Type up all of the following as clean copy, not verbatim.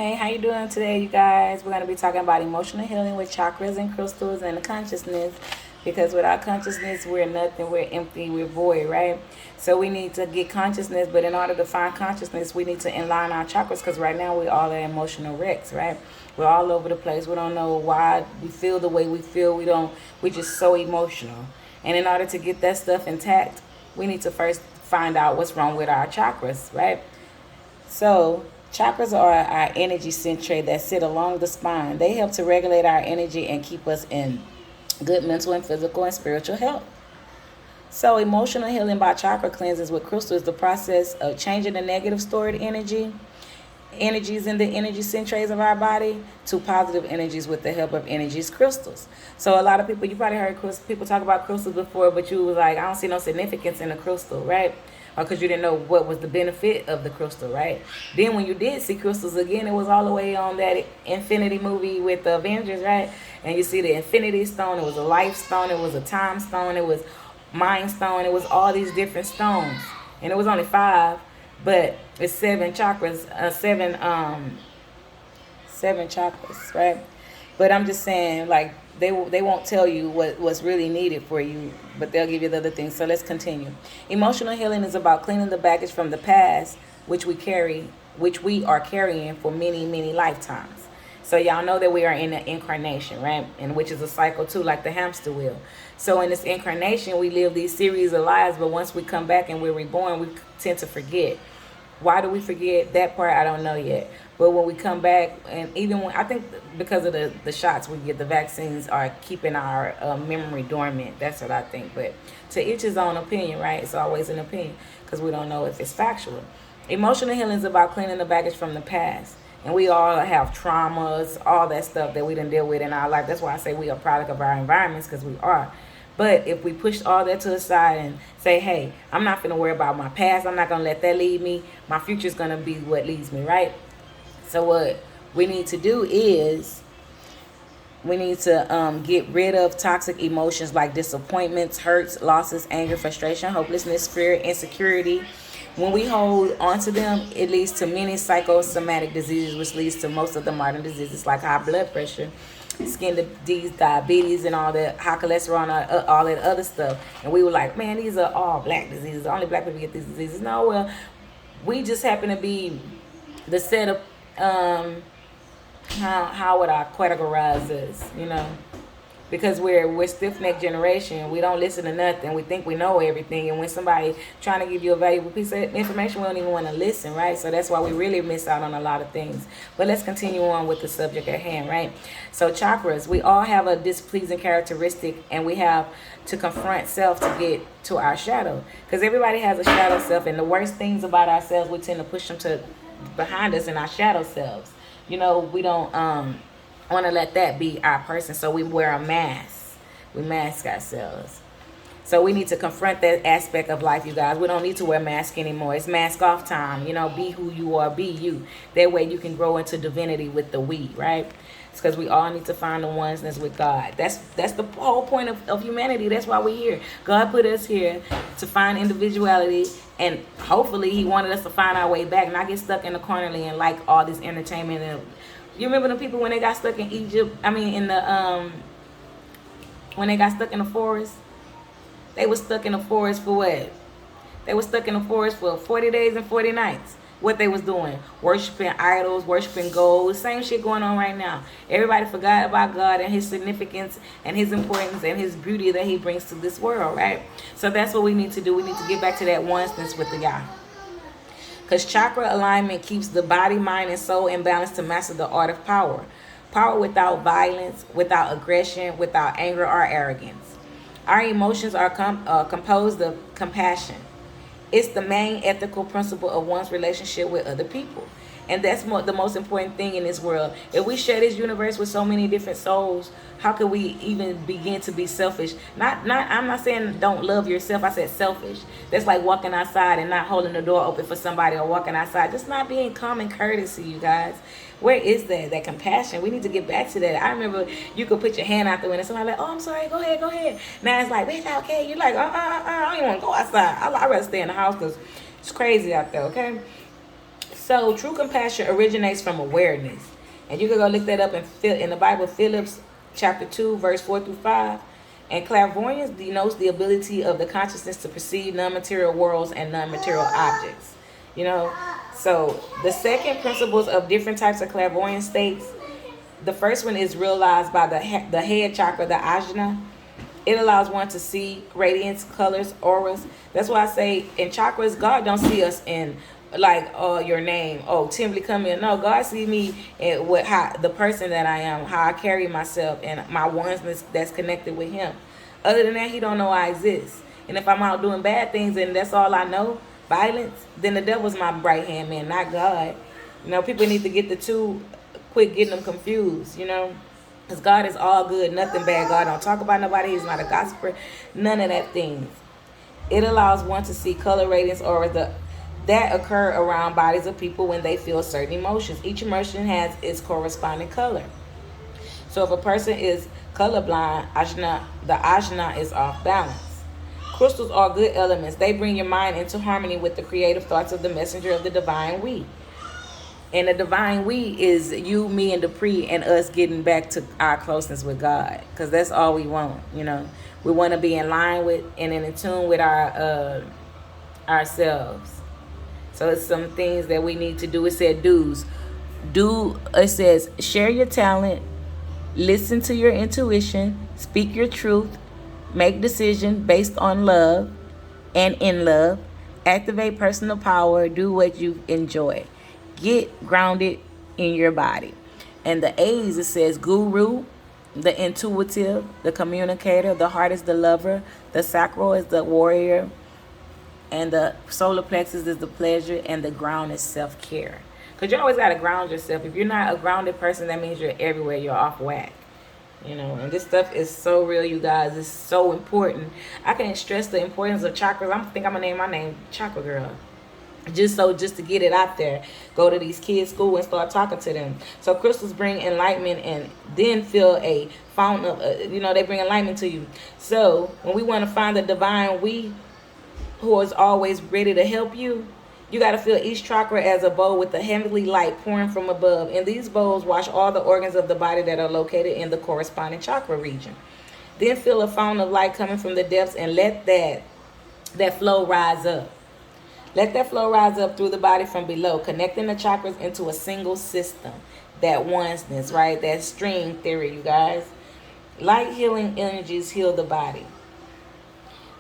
Hey, how you doing today, you guys? We're going to be talking about emotional healing with chakras and crystals and the consciousness. Because without consciousness, we're nothing. We're empty. We're void, right? So we need to get consciousness. But in order to find consciousness, we need to align our chakras. Because right now, we all are emotional wrecks, right? We're all over the place. We don't know why we feel the way we feel. We're just so emotional. And in order to get that stuff intact, we need to first find out what's wrong with our chakras, right? So, chakras are our energy centre that sit along the spine. They help to regulate our energy and keep us in good mental and physical and spiritual health. So, emotional healing by chakra cleanses with crystal is the process of changing the negative stored energies in the energy centers of our body to positive energies with the help of energies crystals. So a lot of people, you probably heard people talk about crystals before, but you was like, I don't see no significance in the crystal, right? Or because you didn't know what was the benefit of the crystal, right? Then when you did see crystals again, it was all the way on that Infinity movie with the Avengers, right? And you see the Infinity Stone, it was a life stone, it was a time stone, it was mind stone, it was all these different stones. And it was only five, but it's seven chakras, seven chakras, right? But I'm just saying, like, they won't tell you what's really needed for you, but they'll give you the other things. So let's continue. Emotional healing is about cleaning the baggage from the past, which we are carrying for many, many lifetimes. So y'all know that we are in an incarnation, right? And which is a cycle too, like the hamster wheel. So in this incarnation, we live these series of lives, but once we come back and we're reborn, we tend to forget. Why do we forget that part? I don't know yet. But when we come back, and even when I think because of the shots we get, the vaccines are keeping our memory dormant. That's what I think. But to each his own opinion, right? It's always an opinion because we don't know if it's factual. Emotional healing is about cleaning the baggage from the past. And we all have traumas, all that stuff that we didn't deal with in our life. That's why I say we are a product of our environments, because we are. But if we push all that to the side and say, hey, I'm not going to worry about my past. I'm not going to let that lead me. My future is going to be what leads me, right? So what we need to do is we need to get rid of toxic emotions like disappointments, hurts, losses, anger, frustration, hopelessness, fear, insecurity. When we hold on to them, it leads to many psychosomatic diseases, which leads to most of the modern diseases like high blood pressure, skin disease, diabetes, and all that, high cholesterol, and all that other stuff. And we were like, man, these are all black diseases. Only black people get these diseases. No, well, we just happen to be the set of how would I categorize this? Because we're stiff necked generation. We don't listen to nothing. We think we know everything, and when somebody trying to give you a valuable piece of information, we don't even want to listen, right? So that's why we really miss out on a lot of things. But let's continue on with the subject at hand, right? So chakras, we all have a displeasing characteristic, and we have to confront self to get to our shadow. Because everybody has a shadow self, and the worst things about ourselves, we tend to push them to behind us in our shadow selves. We don't want to let that be our person, so we wear a mask. We mask ourselves. So we need to confront that aspect of life, you guys. We don't need to wear mask anymore. It's mask off time. Be who you are, be you. That way you can grow into divinity with the we, right? It's because we all need to find the oneness with God. That's the whole point of humanity. That's why we're here. God put us here to find individuality, and hopefully he wanted us to find our way back, not get stuck in the cornerly and like all this entertainment. And you remember the people when they got stuck in Egypt? I mean, when they got stuck in the forest, they were stuck in the forest for what? They were stuck in the forest for 40 days and 40 nights. What they was doing? Worshiping idols, worshiping gold. Same shit going on right now. Everybody forgot about God and his significance and his importance and his beauty that he brings to this world, right? So that's what we need to do. We need to get back to that oneness with the Yah. Because chakra alignment keeps the body, mind, and soul in balance to master the art of power. Power without violence, without aggression, without anger or arrogance. Our emotions are composed of compassion. It's the main ethical principle of one's relationship with other people. And that's the most important thing in this world. If we share this universe with so many different souls, how could we even begin to be selfish? I'm not saying don't love yourself. I said selfish. That's like walking outside and not holding the door open for somebody, or walking outside just not being common courtesy, you guys. Where is that compassion? We need to get back to that. I remember you could put your hand out the window. Somebody like, oh, I'm sorry, go ahead. Now it's like, it's okay. You're like, I don't even want to go outside. I'd rather stay in the house because it's crazy out there, okay? So true compassion originates from awareness. And you can go look that up in the Bible, Phillips chapter 2, verse 4 through 5. And clairvoyance denotes the ability of the consciousness to perceive non-material worlds and non-material objects. You know, so the second principles of different types of clairvoyance states. The first one is realized by the head chakra, the ajna. It allows one to see radiance, colors, auras. That's why I say in chakras, God don't see us in like, oh, your name, oh, Timberly come in. No, God see me and what, how the person that I am, how I carry myself, and my oneness that's connected with Him. Other than that, He don't know I exist. And if I'm out doing bad things and that's all I know, violence, then the devil's my right hand man, not God. You know, people need to get the two, quit getting them confused. You know. Because God is all good, nothing bad. God don't talk about nobody. He's not a gossiper. None of that things. It allows one to see color radiance or that occur around bodies of people when they feel certain emotions. Each emotion has its corresponding color. So if a person is colorblind, the ajna is off balance. Crystals are good elements. They bring your mind into harmony with the creative thoughts of the messenger of the divine we. And the divine we is you, me, and Dupree, and us getting back to our closeness with God. Because that's all we want, you know. We want to be in line with and in tune with our ourselves. So it's some things that we need to do. It said do's. It says share your talent, listen to your intuition, speak your truth, make decisions based on love and in love, activate personal power, do what you enjoy. Get grounded in your body. And the A's, it says guru, the intuitive, the communicator, the heart is the lover, the sacral is the warrior, and the solar plexus is the pleasure, and the ground is self-care. Because you always got to ground yourself. If you're not a grounded person, that means you're everywhere. You're off whack. You know, and this stuff is so real, you guys. It's so important. I can't stress the importance of chakras. I think I'm going to name my name Chakra Girl. Just to get it out there. Go to these kids' school and start talking to them. So crystals bring enlightenment and then feel a fountain of, they bring enlightenment to you. So when we want to find the divine we who is always ready to help you, you got to feel each chakra as a bowl with the heavenly light pouring from above. And these bowls wash all the organs of the body that are located in the corresponding chakra region. Then feel a fountain of light coming from the depths and let that flow rise up. Let that flow rise up through the body from below, connecting the chakras into a single system. That oneness, right? That string theory, you guys. Light healing energies heal the body.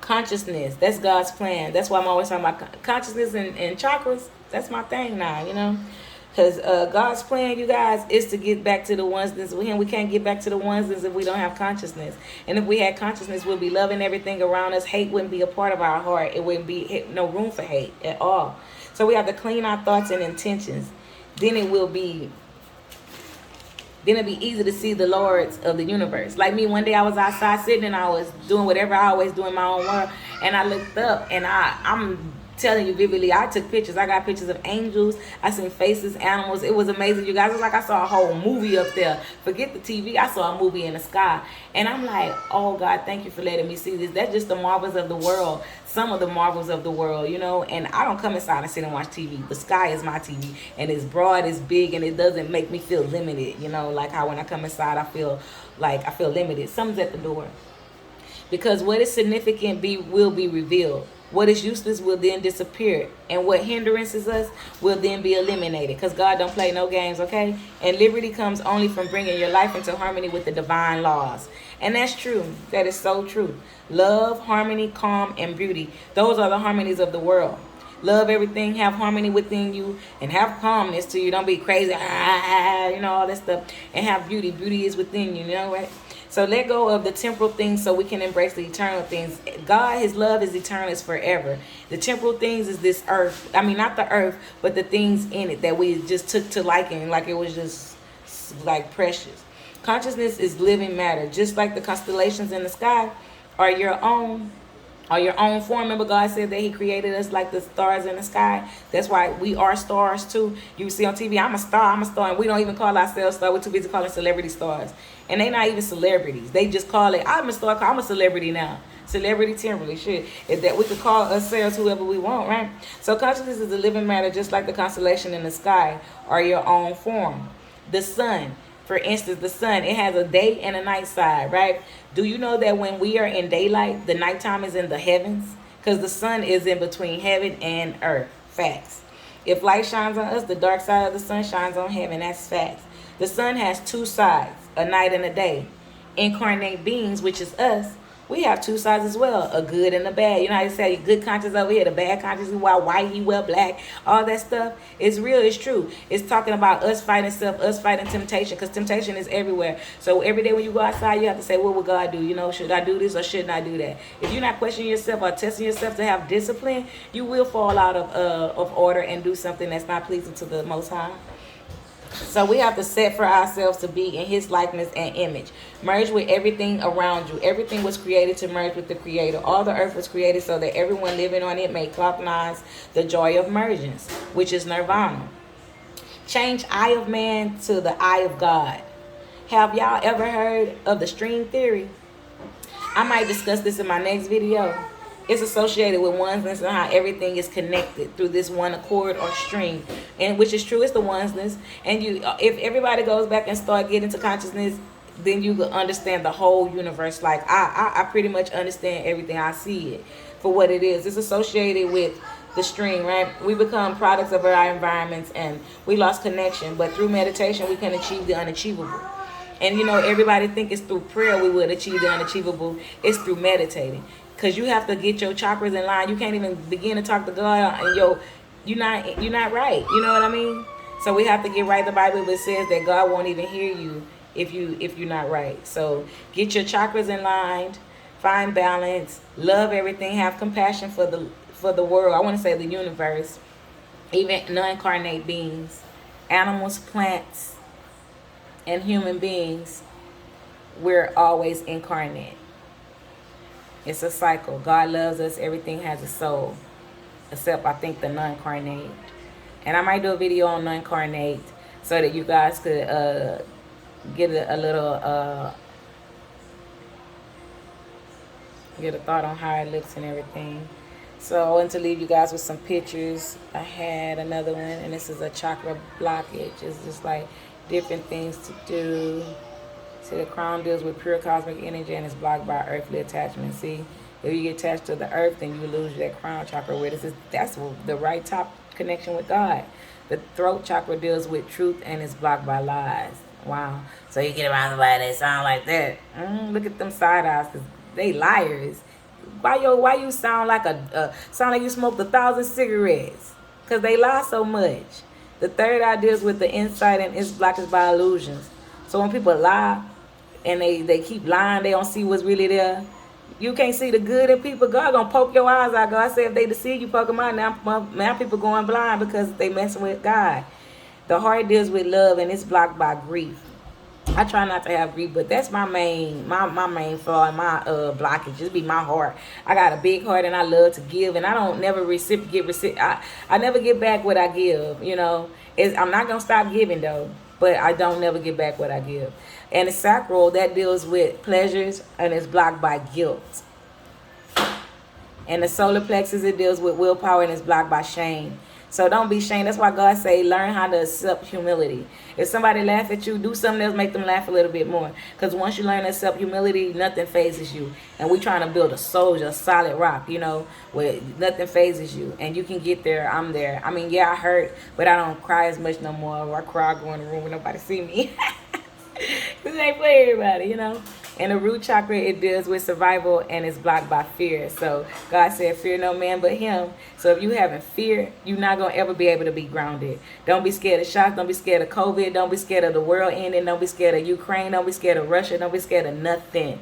Consciousness, that's God's plan. That's why I'm always talking about consciousness and chakras. That's my thing now, you know. Because God's plan, you guys, is to get back to the oneness with Him. We can't get back to the oneness if we don't have consciousness. And if we had consciousness, we'll be loving everything around us. Hate wouldn't be a part of our heart. It wouldn't be no room for hate at all. So we have to clean our thoughts and intentions. Then it'll be easy to see the lords of the universe. Like me, one day I was outside sitting and I was doing whatever I always do in my own world. And I looked up and I'm telling you vividly, I took pictures. I got pictures of angels. I seen faces, animals. It was amazing, you guys. It was like I saw a whole movie up there. Forget the TV. I saw a movie in the sky. And I'm like, oh, God, thank you for letting me see this. That's just the marvels of the world. Some of the marvels of the world, you know. And I don't come inside and sit and watch TV. The sky is my TV. And it's broad, it's big, and it doesn't make me feel limited, you know. Like how when I come inside, I feel limited. Something's at the door. Because what is significant will be revealed. What is useless will then disappear. And what hindrances us will then be eliminated. Because God don't play no games, okay? And liberty comes only from bringing your life into harmony with the divine laws. And that's true. That is so true. Love, harmony, calm, and beauty. Those are the harmonies of the world. Love everything. Have harmony within you. And have calmness to you. Don't be crazy. All that stuff. And have beauty. Beauty is within you, you know, right? So let go of the temporal things so we can embrace the eternal things. God, His love is eternal, it's forever. The temporal things is this earth. I mean, not the earth, but the things in it that we just took to liking, like it was just like precious. Consciousness is living matter. Just like the constellations in the sky are your own, Or your own form. Remember, God said that He created us like the stars in the sky. That's why we are stars too. You see on TV, I'm a star, and we don't even call ourselves stars. We're too busy calling celebrity stars, and they're not even celebrities. They just call it, I'm a star. I'm a celebrity now. Celebrity temporarily, shit. Is that we could call ourselves whoever we want, right? So consciousness is a living matter, just like the constellation in the sky or your own form. The sun. For instance, the sun, it has a day and a night side, right? Do you know that when we are in daylight, the nighttime is in the heavens? Because the sun is in between heaven and earth. Facts. If light shines on us, the dark side of the sun shines on heaven. That's facts. The sun has two sides, a night and a day. Incarnate beings, which is us, we have two sides as well, a good and a bad. You know how they say good conscience over here, the bad conscience, he wear white, he wear black, all that stuff. It's real, it's true. It's talking about us fighting self, us fighting temptation, because temptation is everywhere. So every day when you go outside, you have to say, what would God do? You know, should I do this or shouldn't I do that? If you're not questioning yourself or testing yourself to have discipline, you will fall out of order and do something that's not pleasing to the Most High. So we have to set for ourselves to be in His likeness and image. Merge with everything around you. Everything was created to merge with the Creator. All the earth was created so that everyone living on it may recognize the joy of mergence, which is nirvana. Change eye of man to the eye of God. Have y'all ever heard of the string theory? I might discuss this in my next video. It's associated with oneness and how everything is connected through this one accord or string, and which is true. It's the oneness. And you, if everybody goes back and start getting to consciousness, then you can understand the whole universe. Like I pretty much understand everything. I see it for what it is. It's associated with the string, right? We become products of our environments, and we lost connection. But through meditation, we can achieve the unachievable. And you know, everybody think it's through prayer we would achieve the unachievable. It's through meditating. Because you have to get your chakras in line. You can't even begin to talk to God and you're not right. You know what I mean? So we have to get right. The Bible says that God won't even hear you if you're not right. So get your chakras in line, find balance, love everything, have compassion for the world. I want to say the universe, even non-incarnate beings, animals, plants, and human beings. We're always incarnate. It's a cycle. God loves us. Everything has a soul. Except, I think, the non-incarnate. And I might do a video on non-incarnate so that you guys could get a little... get a thought on how it looks and everything. So I wanted to leave you guys with some pictures. I had another one, and this is a chakra blockage. It's just like different things to do. See, the crown deals with pure cosmic energy and is blocked by earthly attachment. See, if you get attached to the earth, then you lose that crown chakra. Where this is, that's the right top connection with God. The throat chakra deals with truth and is blocked by lies. Wow. So you get around somebody that sound like that. Look at them side eyes, because they liars. Why you sound like sound like you smoked 1,000 cigarettes? Because they lie so much. The third eye deals with the insight and is blocked by illusions. So when people lie and they keep lying, they don't see what's really there. You can't see the good in people. God gonna poke your eyes out. God said if they deceive you, poke them out. Now people going blind because they messing with God. The heart deals with love and it's blocked by grief. I try not to have grief, but that's my main flaw and my blockage. Just be my heart. I got a big heart and I love to give, and I don't never I never get back what I give. You know, I'm not gonna stop giving though, but I don't never get back what I give. And the sacral, that deals with pleasures and is blocked by guilt. And the solar plexus, it deals with willpower and is blocked by shame. So don't be ashamed. That's why God say learn how to accept humility. If somebody laugh at you, do something else, make them laugh a little bit more. Because once you learn to accept humility, nothing phases you. And we trying to build a soldier, a solid rock, you know, where nothing phases you. And you can get there. I'm there. I mean, yeah, I hurt, but I don't cry as much no more. Or I cry, go in the room when nobody see me. This ain't for everybody, you know. And the root chakra, it deals with survival and is blocked by fear. So God said, fear no man but him. So if you having fear, you're not going to ever be able to be grounded. Don't be scared of shock. Don't be scared of COVID. Don't be scared of the world ending. Don't be scared of Ukraine. Don't be scared of Russia. Don't be scared of nothing.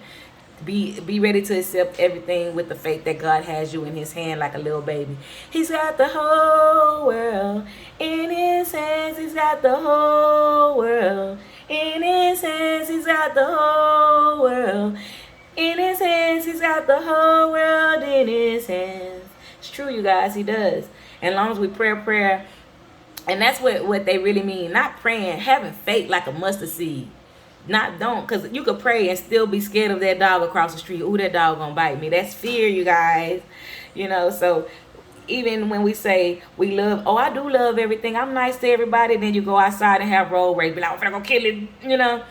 Be ready to accept everything with the faith that God has you in his hand like a little baby. He's got the whole world in his hands. He's got the whole world in his hands. He's got the whole world in his hands. He's got got the whole world in his hands. It's true, you guys. He does. And as long as we pray a prayer, and that's what they really mean. Not praying, having faith like a mustard seed. Not don't, because you could pray and still be scared of that dog across the street. Ooh, that dog gonna bite me. That's fear, you guys. You know, so even when we say we love, oh, I do love everything, I'm nice to everybody, then you go outside and have road rage, be like, I'm gonna go kill it, you know.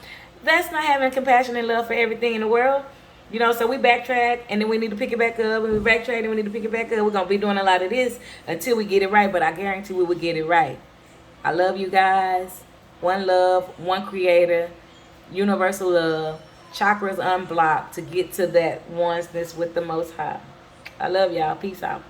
That's not having compassion and love for everything in the world. You know, so we backtrack and then we need to pick it back up, and we backtrack and we need to pick it back up. We're gonna be doing a lot of this until we get it right, but I guarantee we will get it right. I love you guys. One love, one creator, universal love, chakras unblocked to get to that oneness with the Most High. I love y'all. Peace out.